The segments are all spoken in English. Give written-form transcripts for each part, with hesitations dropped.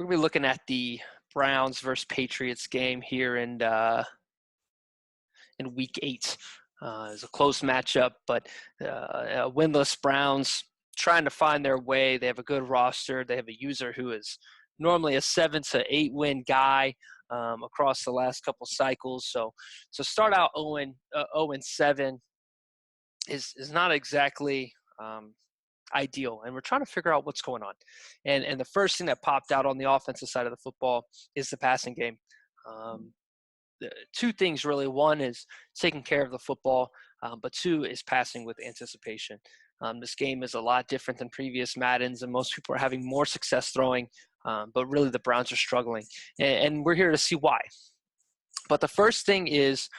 We're going to be looking at the Browns versus Patriots game here in Week 8. It's a close matchup, but winless Browns trying to find their way. They have a good roster. They have a user who is normally a 7 to 8 win guy across the last couple cycles. So start out 0-7 is not exactly ideal, and we're trying to figure out what's going on. And the first thing that popped out on the offensive side of the football is the passing game. Two things really. One is taking care of the football, but two is passing with anticipation. This game is a lot different than previous Maddens, and most people are having more success throwing, but really the Browns are struggling, and we're here to see why. But the first thing is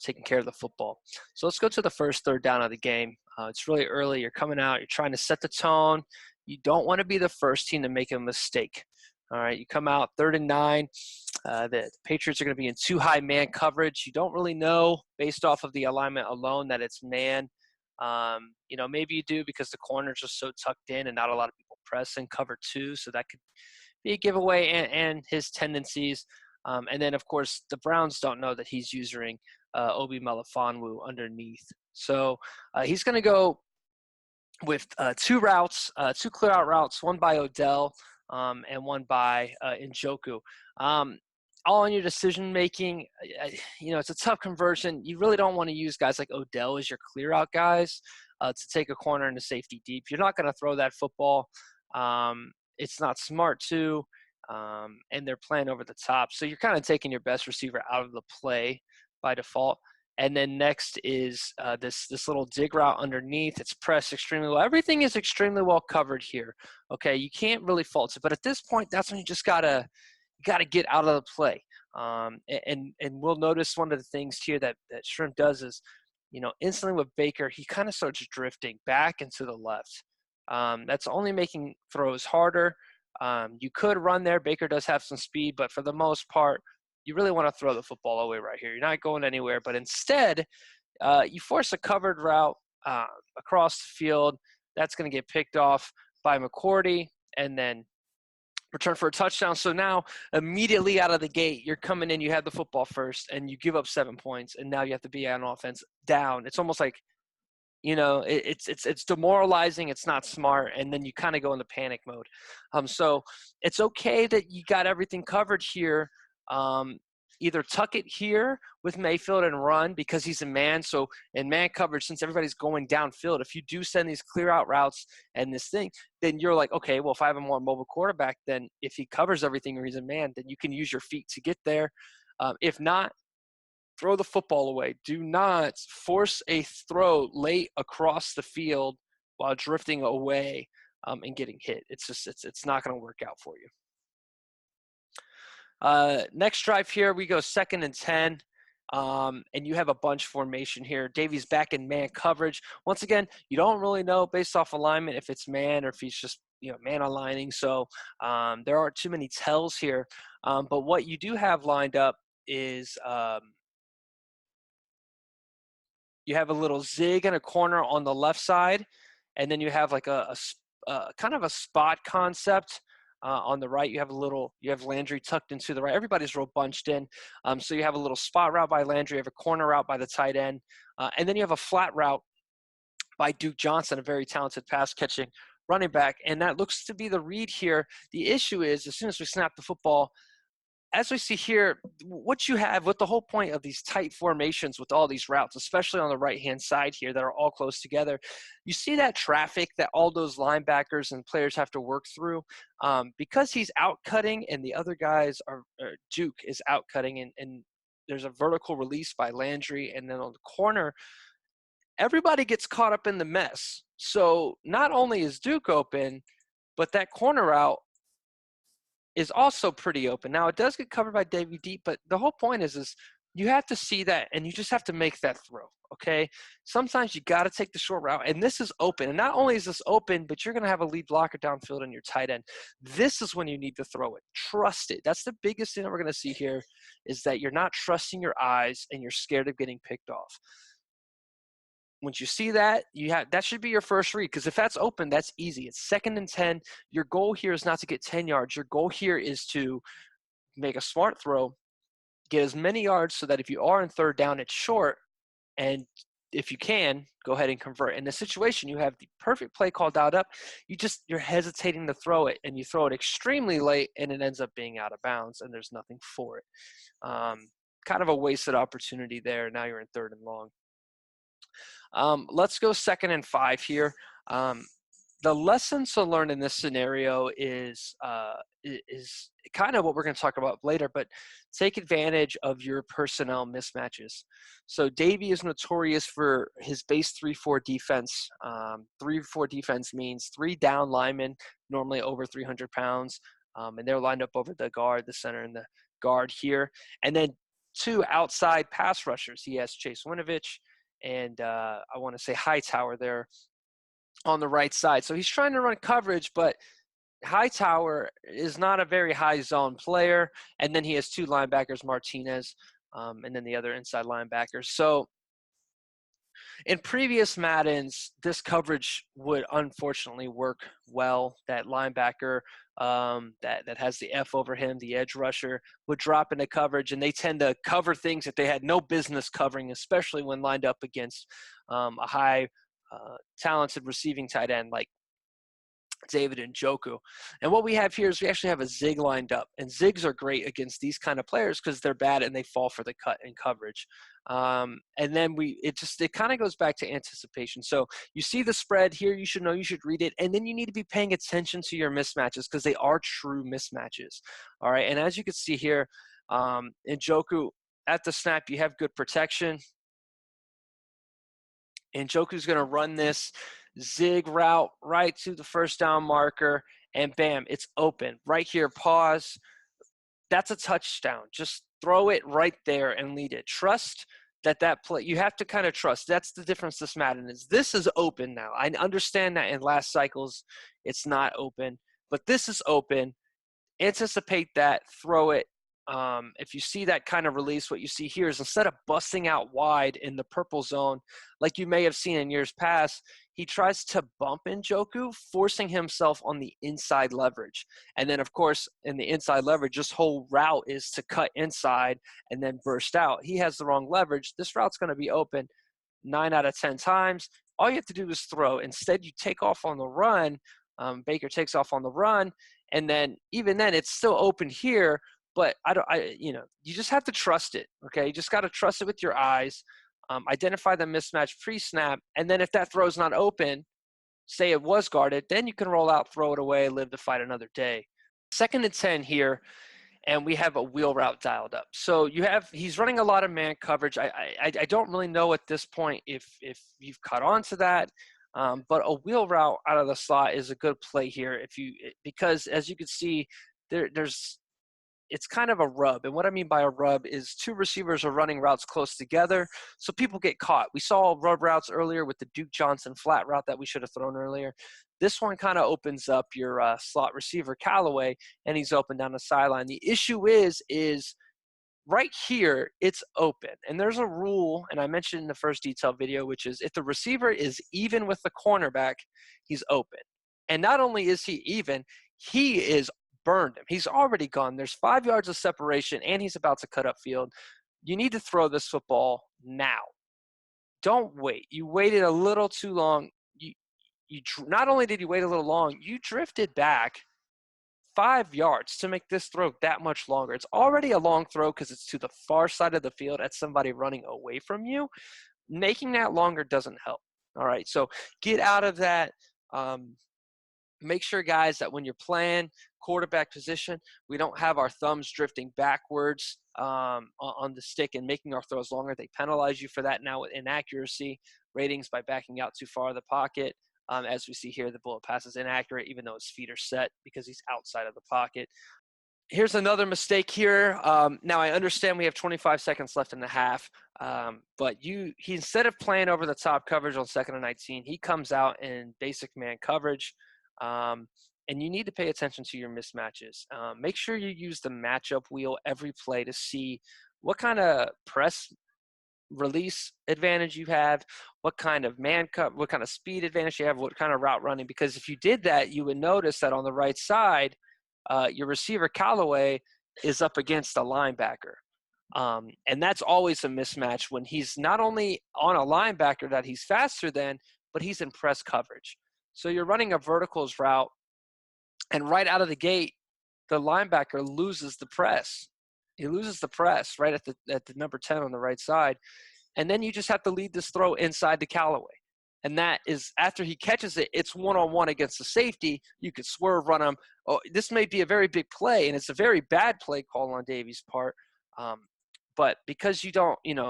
taking care of the football. So let's go to the first third down of the game. It's really early. You're coming out. You're trying to set the tone. You don't want to be the first team to make a mistake. All right, you come out 3rd and 9. The Patriots are going to be in too high man coverage. You don't really know based off of the alignment alone that it's man. Maybe you do because the corners are so tucked in and not a lot of people press in cover 2. So that could be a giveaway and his tendencies. And then, of course, the Browns don't know that he's using Obi Melifonwu underneath. So he's going to go with 2 routes, 2 clear-out routes, one by Odell and one by Njoku. All on your decision-making, it's a tough conversion. You really don't want to use guys like Odell as your clear-out guys to take a corner and a safety deep. You're not going to throw that football. It's not smart to. And they're playing over the top. So you're kind of taking your best receiver out of the play by default. And then next is this little dig route underneath. It's pressed extremely well. Everything is extremely well covered here. Okay, you can't really fault it. But at this point, that's when you just gotta get out of the play. And we'll notice one of the things here that Shrimp does is, instantly with Baker, he kind of starts drifting back and to the left. That's only making throws harder. You could run there. Baker does have some speed, but for the most part, you really want to throw the football away right here. You're not going anywhere, but instead, you force a covered route across the field. That's going to get picked off by McCourty and then return for a touchdown. So now, immediately out of the gate, you're coming in, you have the football first, and you give up 7 points, and now you have to be on offense down. It's almost like, it's demoralizing. It's not smart. And then you kind of go into panic mode. So it's okay that you got everything covered here. Either tuck it here with Mayfield and run because he's a man. So in man coverage, since everybody's going downfield, if you do send these clear out routes and this thing, then you're like, okay, well, if I have a more mobile quarterback, then if he covers everything or he's a man, then you can use your feet to get there. If not, throw the football away. Do not force a throw late across the field while drifting away and getting hit. It's not going to work out for you. Next drive here, we go 2nd and 10, and you have a bunch formation here. Davies back in man coverage. Once again, you don't really know based off alignment if it's man or if he's just man aligning. So there aren't too many tells here. But what you do have lined up is you have a little zig in a corner on the left side, and then you have like a kind of a spot concept on the right. You have Landry tucked into the right. Everybody's real bunched in. So you have a little spot route by Landry, you have a corner route by the tight end, and then you have a flat route by Duke Johnson, a very talented pass catching running back. And that looks to be the read here. The issue is as soon as we snap the football, as we see here, what you have with the whole point of these tight formations with all these routes, especially on the right-hand side here that are all close together, you see that traffic that all those linebackers and players have to work through because he's out-cutting and the other guys Duke is out-cutting and there's a vertical release by Landry, and then on the corner, everybody gets caught up in the mess. So not only is Duke open, but that corner route is also pretty open. Now, it does get covered by Davey Deep, but the whole point is you have to see that, and you just have to make that throw, okay? Sometimes you got to take the short route, and this is open. And not only is this open, but you're going to have a lead blocker downfield on your tight end. This is when you need to throw it. Trust it. That's the biggest thing that we're going to see here is that you're not trusting your eyes, and you're scared of getting picked off. Once you see that, that should be your first read, because if that's open, that's easy. It's 2nd and 10. Your goal here is not to get 10 yards. Your goal here is to make a smart throw, get as many yards so that if you are in 3rd down, it's short, and if you can, go ahead and convert. In this situation, you have the perfect play call dialed up. You're hesitating to throw it, and you throw it extremely late, and it ends up being out of bounds, and there's nothing for it. Kind of a wasted opportunity there. Now you're in 3rd and long. Let's go 2nd and 5 here. The lesson to learn in this scenario is kind of what we're going to talk about later, but take advantage of your personnel mismatches. So Davey is notorious for his base 3-4 defense. 3-4 defense means 3 down linemen, normally over 300 pounds, and they're lined up over the guard, the center, and the guard here. And then 2 outside pass rushers. He has Chase Winovich and I want to say Hightower there on the right side. So he's trying to run coverage, but Hightower is not a very high zone player. And then he has 2 linebackers, Martinez, and then the other inside linebackers. So in previous Maddens, this coverage would unfortunately work well. That linebacker that has the F over him, the edge rusher, would drop into coverage, and they tend to cover things that they had no business covering, especially when lined up against a high talented receiving tight end like David Njoku. And what we have here is we actually have a zig lined up, and zigs are great against these kind of players because they're bad and they fall for the cut and coverage. And then it kind of goes back to anticipation. So you see the spread here, you should know, you should read it, and then you need to be paying attention to your mismatches because they are true mismatches. All right, and as you can see here, Njoku at the snap, you have good protection. Njoku's going to run this zig route right to the 1st down marker, and bam, it's open. Right here, pause. That's a touchdown. Just throw it right there and lead it. Trust that play. You have to kind of trust. That's the difference this Madden is. This is open now. I understand that in last cycles it's not open, but this is open. Anticipate that, throw it. If you see that kind of release, what you see here is instead of busting out wide in the purple zone, like you may have seen in years past, he tries to bump Njoku, forcing himself on the inside leverage. And then, of course, in the inside leverage, this whole route is to cut inside and then burst out. He has the wrong leverage. This route's going to be open 9 out of 10 times. All you have to do is throw. Instead, you take off on the run. Baker takes off on the run, and then even then, it's still open here. But you just have to trust it. Okay, you just got to trust it with your eyes. Identify the mismatch pre-snap, and then if that throw's not open, say it was guarded, then you can roll out, throw it away, live to fight another day. 2nd and 10 here, and we have a wheel route dialed up. So he's running a lot of man coverage. I don't really know at this point if you've caught on to that. But a wheel route out of the slot is a good play here because as you can see, it's kind of a rub. And what I mean by a rub is 2 receivers are running routes close together, so people get caught. We saw rub routes earlier with the Duke Johnson flat route that we should have thrown earlier. This one kind of opens up your slot receiver Callaway, and he's open down the sideline. The issue is right here, it's open. And there's a rule, and I mentioned in the first detailed video, which is if the receiver is even with the cornerback, he's open. And not only is he even, he is burned him. He's already gone. There's 5 yards of separation, and he's about to cut upfield. You need to throw this football now. Don't wait. You waited a little too long. Not only did you wait a little long, you drifted back 5 yards to make this throw that much longer. It's already a long throw because it's to the far side of the field at somebody running away from you. Making that longer doesn't help. All right, so get out of that. Make sure, guys, that when you're playing quarterback position, we don't have our thumbs drifting backwards on the stick and making our throws longer. They penalize you for that now with inaccuracy ratings by backing out too far of the pocket. As we see here, the bullet pass is inaccurate, even though his feet are set because he's outside of the pocket. Here's another mistake here. Now, I understand we have 25 seconds left in the half, but he instead of playing over the top coverage on 2nd and 19, he comes out in basic man coverage. And you need to pay attention to your mismatches. Make sure you use the matchup wheel every play to see what kind of press release advantage you have, what kind of what kind of speed advantage you have, what kind of route running. Because if you did that, you would notice that on the right side, your receiver Callaway is up against a linebacker. And that's always a mismatch when he's not only on a linebacker that he's faster than, but he's in press coverage. So you're running a verticals route, and right out of the gate, the linebacker loses the press. He loses the press right at the number 10 on the right side. And then you just have to lead this throw inside to Callaway. And that is, after he catches it, it's one-on-one against the safety. You could swerve, run him. Oh, this may be a very big play, and it's a very bad play call on Davies' part. But because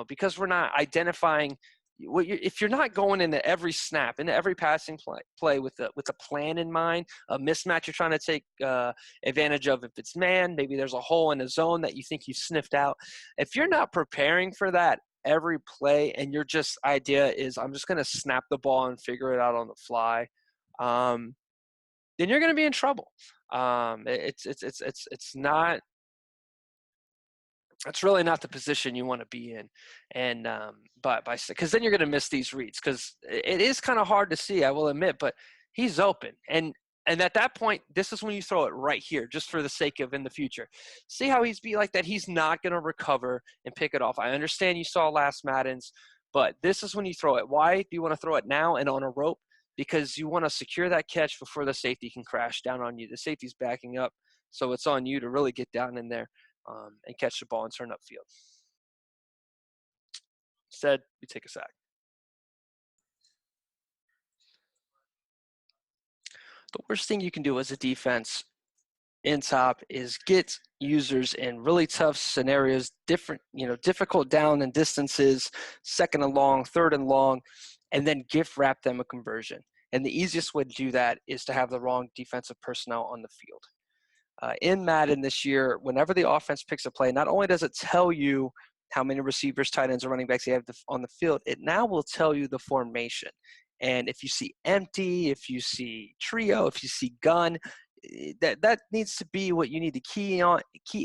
because we're not identifying if you're not going into every snap, into every passing play with a plan in mind, a mismatch you're trying to take advantage of. If it's man, maybe there's a hole in a zone that you think you sniffed out. If you're not preparing for that every play, and your just idea is I'm just going to snap the ball and figure it out on the fly, then you're going to be in trouble. It's not. It's really not the position you want to be in, and because then you're going to miss these reads, because it is kind of hard to see, I will admit, but he's open, and at that point, this is when you throw it right here, just for the sake of in the future. See how he's be like that? He's not going to recover and pick it off. I understand you saw last Madden's, but this is when you throw it. Why do you want to throw it now and on a rope? Because you want to secure that catch before the safety can crash down on you. The safety's backing up, so it's on you to really get down in there. And catch the ball and turn upfield. Instead, we take a sack. The worst thing you can do as a defense in top is get users in really tough scenarios, difficult down and distances, second and long, third and long, and then gift wrap them a conversion. And the easiest way to do that is to have the wrong defensive personnel on the field. In Madden this year, whenever the offense picks a play, not only does it tell you how many receivers, tight ends, or running backs they have on the field, it now will tell you the formation. And if you see empty, if you see trio, if you see gun, that needs to be what you need to key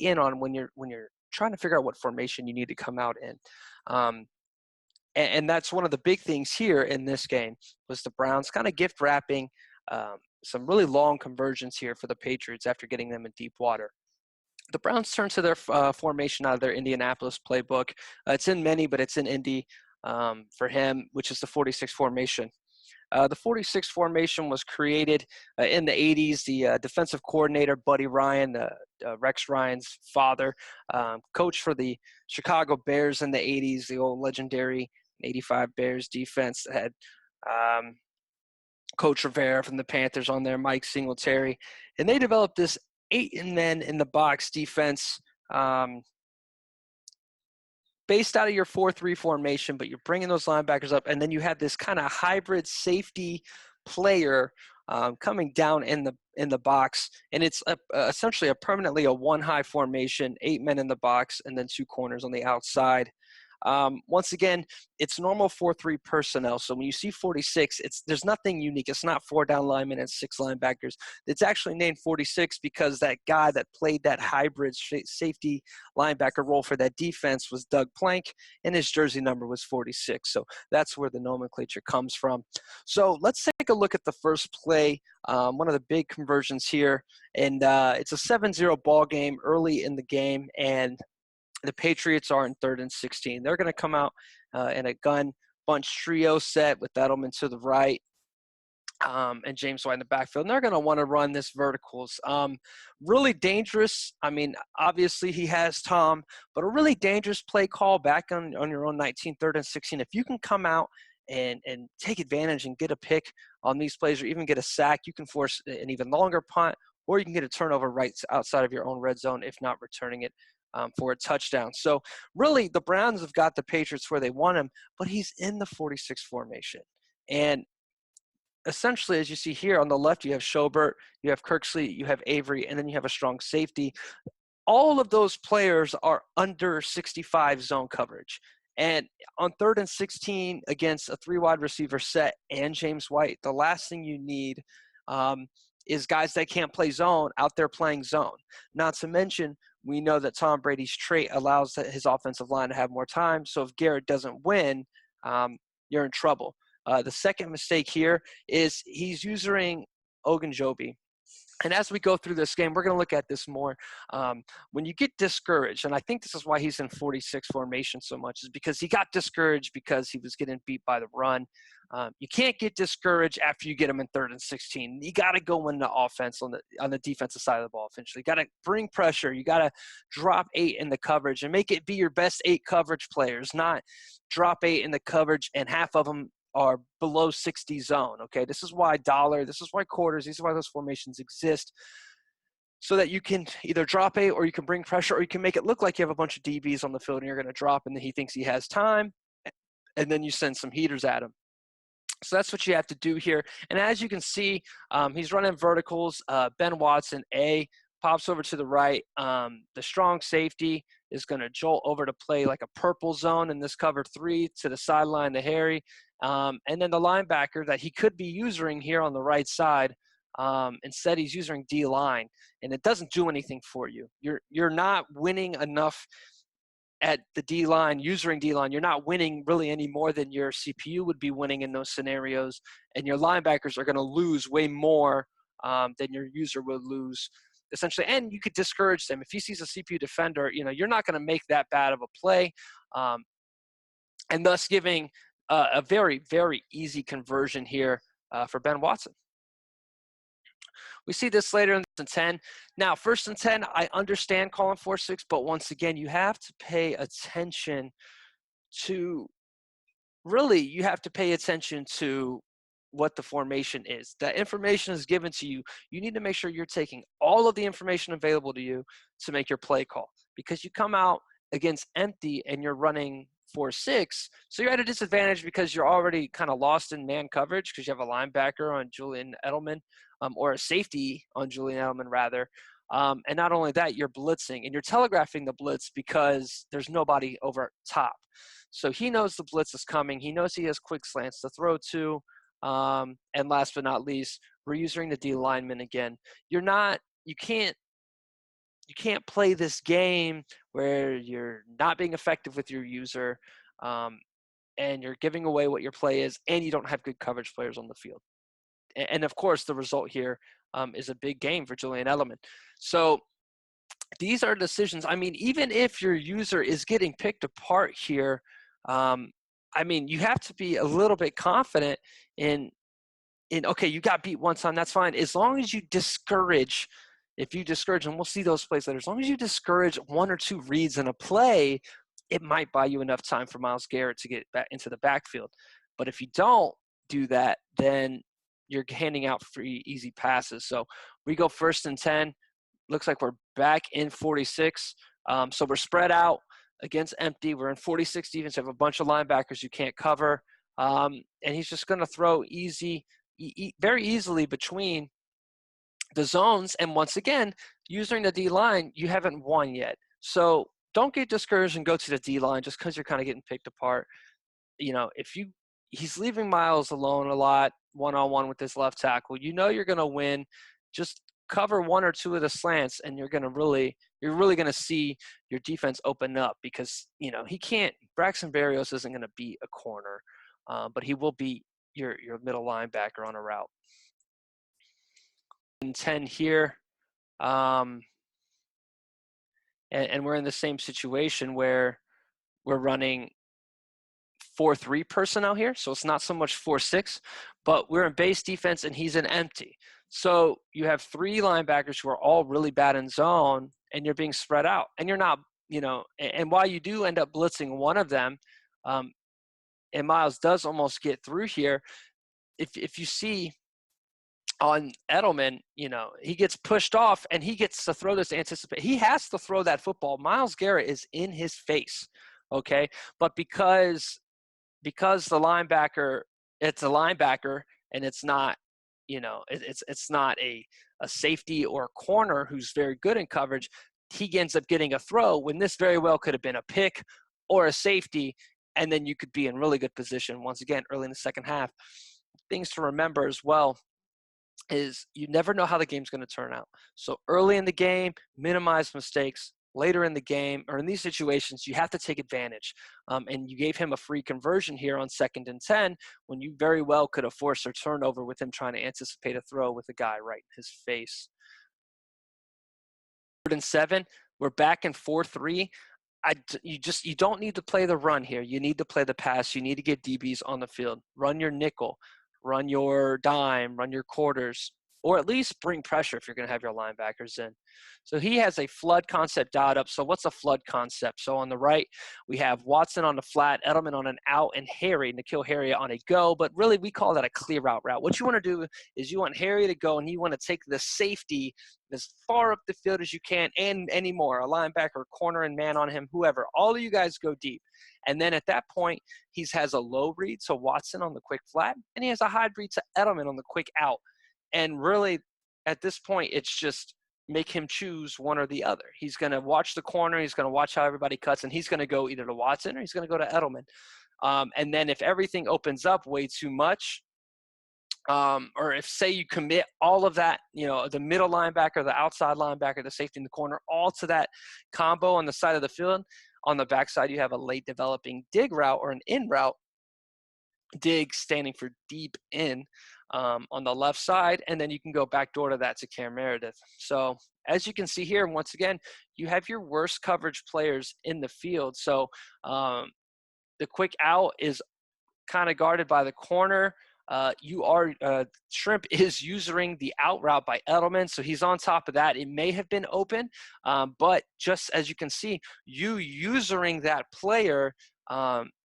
in on when you're trying to figure out what formation you need to come out in. And that's one of the big things here in this game was the Browns kind of gift wrapping some really long conversions here for the Patriots after getting them in deep water. The Browns turn to their formation out of their Indianapolis playbook. It's in many, but it's in Indy for him, which is the 46 formation. The 46 formation was created in the 80s. The defensive coordinator, Buddy Ryan, Rex Ryan's father, coached for the Chicago Bears in the 80s, the old legendary 85 Bears defense that had Coach Rivera from the Panthers on there, Mike Singletary. And they developed this 8-men in the box defense based out of your 4-3 formation, but you're bringing those linebackers up, and then you have this kind of hybrid safety player coming down in the box, and it's essentially permanently a one-high formation, 8 men in the box, and then 2 corners on the outside. Once again, it's normal 4-3 personnel. So when you see 46, there's nothing unique. It's not 4 down linemen and 6 linebackers. It's actually named 46 because that guy that played that hybrid safety linebacker role for that defense was Doug Plank, and his jersey number was 46. So that's where the nomenclature comes from. So let's take a look at the first play, one of the big conversions here. And it's a 7-0 ball game early in the game, and the Patriots are in 3rd and 16. They're going to come out in a gun bunch trio set with Edelman to the right and James White in the backfield. And they're going to want to run this verticals. Really dangerous. I mean, obviously he has Tom, but a really dangerous play call back on your own 19, 3rd and 16. If you can come out and take advantage and get a pick on these plays or even get a sack, you can force an even longer punt, or you can get a turnover right outside of your own red zone if not returning it for a touchdown. So really the Browns have got the Patriots where they want him, but he's in the 46 formation. And essentially, as you see here on the left, you have Schobert, you have Kirksey, you have Avery, and then you have a strong safety. All of those players are under 65 zone coverage. And on 3rd and 16 against a 3 wide receiver set and James White, the last thing you need is guys that can't play zone out there playing zone. Not to mention, we know that Tom Brady's trait allows his offensive line to have more time. So if Garrett doesn't win, you're in trouble. The second mistake here is he's using Ogunjobi. And as we go through this game, we're going to look at this more. When you get discouraged, and I think this is why he's in 46 formation so much, is because he got discouraged because he was getting beat by the run. You can't get discouraged after you get him in 3rd and 16. You got to go in the offense on the defensive side of the ball eventually. You got to bring pressure. You got to drop 8 in the coverage and make it be your best 8 coverage players, not drop 8 in the coverage and half of them are below 60 zone. Okay, this is why dollar, this is why quarters, these are why those formations exist, so that you can either drop 8 or you can bring pressure, or you can make it look like you have a bunch of DBs on the field and you're going to drop and he thinks he has time, and then you send some heaters at him. So that's what you have to do here. And as you can see, he's running verticals. Ben Watson, pops over to the right. The strong safety is going to jolt over to play like a purple zone in this cover 3 to the sideline to Harry. And then the linebacker that he could be using here on the right side, instead he's using D-line, and it doesn't do anything for you. You're not winning enough at the D-line, using D-line. You're not winning really any more than your CPU would be winning in those scenarios, and your linebackers are going to lose way more than your user would lose, essentially. And you could discourage them. If he sees a CPU defender, you're not going to make that bad of a play, and thus giving a very, very easy conversion here for Ben Watson. We see this later in 10. Now, 1st and 10, I understand calling 4-6, but once again, you have to pay attention to what the formation is. That information is given to you. You need to make sure you're taking all of the information available to you to make your play call, because you come out against empty and you're running 4-6, so you're at a disadvantage because you're already kind of lost in man coverage because you have a linebacker on Julian Edelman, or a safety on Julian Edelman rather. And not only that, you're blitzing and you're telegraphing the blitz because there's nobody over top. So he knows the blitz is coming. He knows he has quick slants to throw to. And last but not least, we're using the D lineman again. You can't play this game where you're not being effective with your user, and you're giving away what your play is, and you don't have good coverage players on the field. And of course, the result here is a big game for Julian Edelman. So these are decisions. I mean, even if your user is getting picked apart here, you have to be a little bit confident in okay, you got beat one time, that's fine. As long as you discourage, and we'll see those plays later, as long as you discourage 1 or 2 reads in a play, it might buy you enough time for Myles Garrett to get back into the backfield. But if you don't do that, then you're handing out free, easy passes. So we go 1st and 10. Looks like we're back in 46. So we're spread out against empty. We're in 46 defense. You have a bunch of linebackers you can't cover. And he's just going to throw very easily between the zones. And once again, using the D-line, you haven't won yet. So don't get discouraged and go to the D-line just because you're kind of getting picked apart. He's leaving Myles alone a lot, one-on-one with his left tackle. You're going to win. Just cover 1 or 2 of the slants, and you're really going to see your defense open up, because Braxton Berrios isn't going to be a corner, but he will be your middle linebacker on a route. And 10 here, and we're in the same situation where we're running 4-3 personnel here, so it's not so much 4-6, but we're in base defense and he's in empty. So you have 3 linebackers who are all really bad in zone, and you're being spread out. And you're not, and while you do end up blitzing one of them, and Myles does almost get through here, if you see on Edelman, he gets pushed off and he gets to throw this anticipate. He has to throw that football. Myles Garrett is in his face, okay? But because the linebacker, it's a linebacker and it's not, it's not a safety or a corner who's very good in coverage, he ends up getting a throw when this very well could have been a pick or a safety, and then you could be in really good position once again early in the second half. Things to remember as well is you never know how the game's going to turn out. So early in the game, minimize mistakes, later in the game, or in these situations, you have to take advantage. And you gave him a free conversion here on 2nd and 10 when you very well could have forced a turnover with him trying to anticipate a throw with a guy right in his face. 3rd and 7, we're back in 4-3. You don't need to play the run here. You need to play the pass. You need to get DBs on the field. Run your nickel, run your dime, run your quarters, or at least bring pressure if you're going to have your linebackers in. So he has a flood concept dialed up. So what's a flood concept? So on the right, we have Watson on the flat, Edelman on an out, and Harry, N'Keal Harry on a go. But really, we call that a clear out route. What you want to do is you want Harry to go, and you want to take the safety as far up the field as you can, and any more, a linebacker, corner, and man on him, whoever. All of you guys go deep. And then at that point, he has a low read to Watson on the quick flat, and he has a high read to Edelman on the quick out. And really, at this point, it's just make him choose one or the other. He's going to watch the corner. He's going to watch how everybody cuts, and he's going to go either to Watson or he's going to go to Edelman. And then if everything opens up way too much, or if, say, you commit all of that, the middle linebacker, the outside linebacker, the safety in the corner, all to that combo on the side of the field, on the backside you have a late developing dig route or an in route. Dig standing for deep in on the left side, and then you can go backdoor to that to Cam Meredith. So as you can see here, once again, you have your worst coverage players in the field. So the quick out is kind of guarded by the corner. Shrimp is using the out route by Edelman, so he's on top of that. It may have been open, but just as you can see, you using that player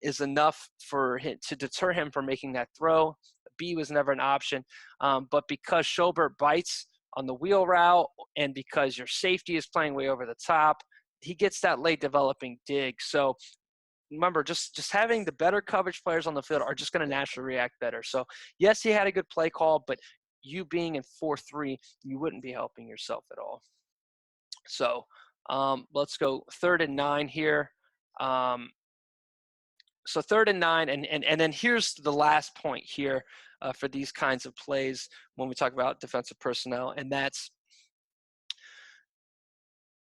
is enough for him to deter him from making that throw. B was never an option, but because Schobert bites on the wheel route and because your safety is playing way over the top, he gets that late developing dig. So remember, just having the better coverage players on the field are just going to naturally react better. So yes, he had a good play call, but you being in 4-3, you wouldn't be helping yourself at all. So let's go 3rd and 9 here. So 3rd and 9, and then here's the last point here for these kinds of plays when we talk about defensive personnel, and that's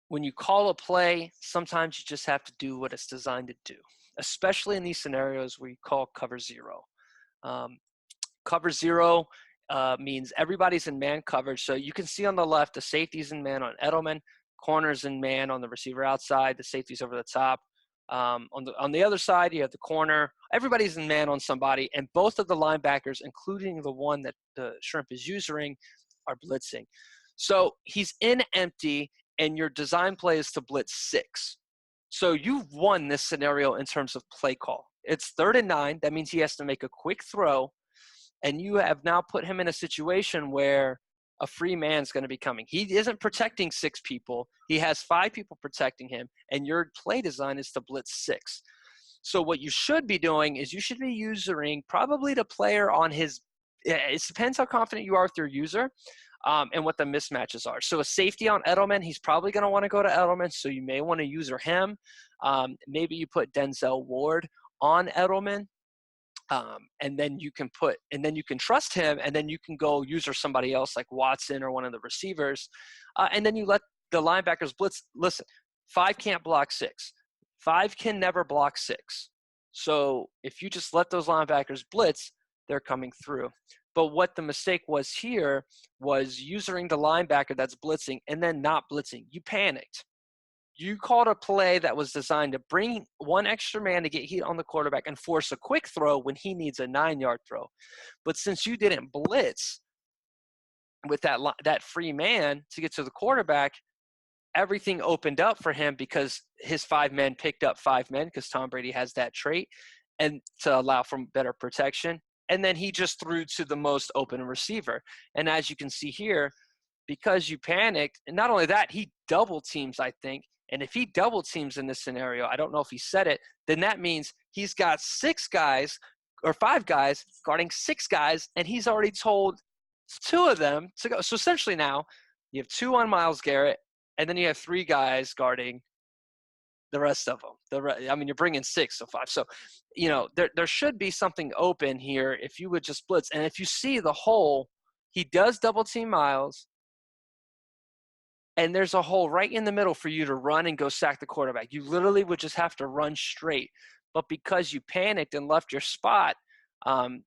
when you call a play, sometimes you just have to do what it's designed to do, especially in these scenarios where you call cover zero. Cover zero means everybody's in man coverage. So you can see on the left, the safety's in man on Edelman, corner's in man on the receiver outside, the safety's over the top. On the other side, you have the corner. Everybody's in man on somebody, and both of the linebackers, including the one that the Shrimp is using, are blitzing. So he's in empty, and your design play is to blitz 6. So you've won this scenario in terms of play call. It's 3rd and 9. That means he has to make a quick throw, and you have now put him in a situation where a free man's going to be coming. He isn't protecting 6 people. He has 5 people protecting him, and your play design is to blitz 6. So what you should be doing is you should be using probably the player on his – it depends how confident you are with your user and what the mismatches are. So a safety on Edelman, he's probably going to want to go to Edelman, so you may want to user him. Maybe you put Denzel Ward on Edelman. And then you can trust him, and then you can go user somebody else like Watson or one of the receivers. And then you let the linebackers blitz. Listen, 5 can't block 6. 5 can never block 6. So if you just let those linebackers blitz, they're coming through. But what the mistake was here was using the linebacker that's blitzing and then not blitzing. You panicked. You called a play that was designed to bring one extra man to get heat on the quarterback and force a quick throw when he needs a 9-yard throw. But since you didn't blitz with that free man to get to the quarterback, everything opened up for him because his 5 men picked up 5 men because Tom Brady has that trait, and to allow for better protection. And then he just threw to the most open receiver. And as you can see here, because you panicked, and not only that, he double teams, I think. And if he double teams in this scenario, I don't know if he said it, then that means he's got 6 guys or 5 guys guarding 6 guys, and he's already told 2 of them to go. So essentially now you have 2 on Myles Garrett, and then you have 3 guys guarding the rest of them. You're bringing 6, so 5. So, there should be something open here if you would just blitz. And if you see the hole, he does double team Myles. and there's a hole right in the middle for you to run and go sack the quarterback. You literally would just have to run straight. But because you panicked and left your spot, um,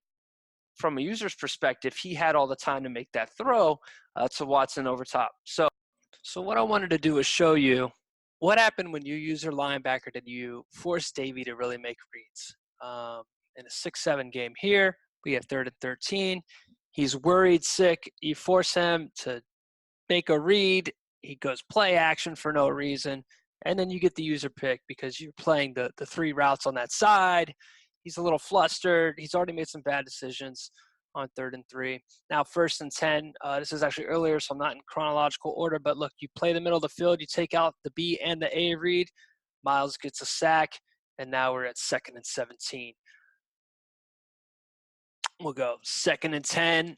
from a user's perspective, he had all the time to make that throw to Watson over top. So what I wanted to do is show you what happened when you user linebacker did you force Davey to really make reads. In a 6-7 game here, we have 3rd and 13. He's worried, sick. You force him to make a read. He goes play action for no reason. And then you get the user pick because you're playing the 3 routes on that side. He's a little flustered. He's already made some bad decisions on 3rd and 3. Now 1st and 10. This is actually earlier, so I'm not in chronological order. But look, you play the middle of the field. You take out the B and the A read. Miles gets a sack. And now we're at 2nd and 17. We'll go 2nd and 10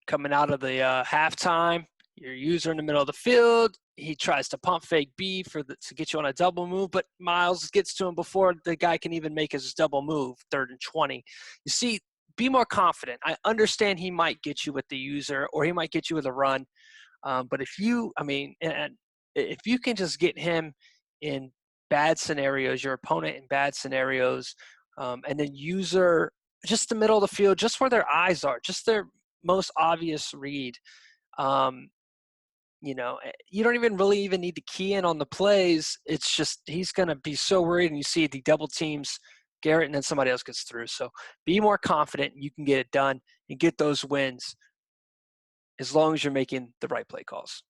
coming out of the halftime. Your user in the middle of the field. He tries to pump fake B to get you on a double move, but Miles gets to him before the guy can even make his double move, 3rd and 20. You see, be more confident. I understand he might get you with the user or he might get you with a run, but if you can just get him in bad scenarios, your opponent in bad scenarios, and then user just the middle of the field, just where their eyes are, just their most obvious read. You don't even need to key in on the plays. It's just he's going to be so worried, and you see the double teams Garrett, and then somebody else gets through. So be more confident. You can get it done and get those wins as long as you're making the right play calls.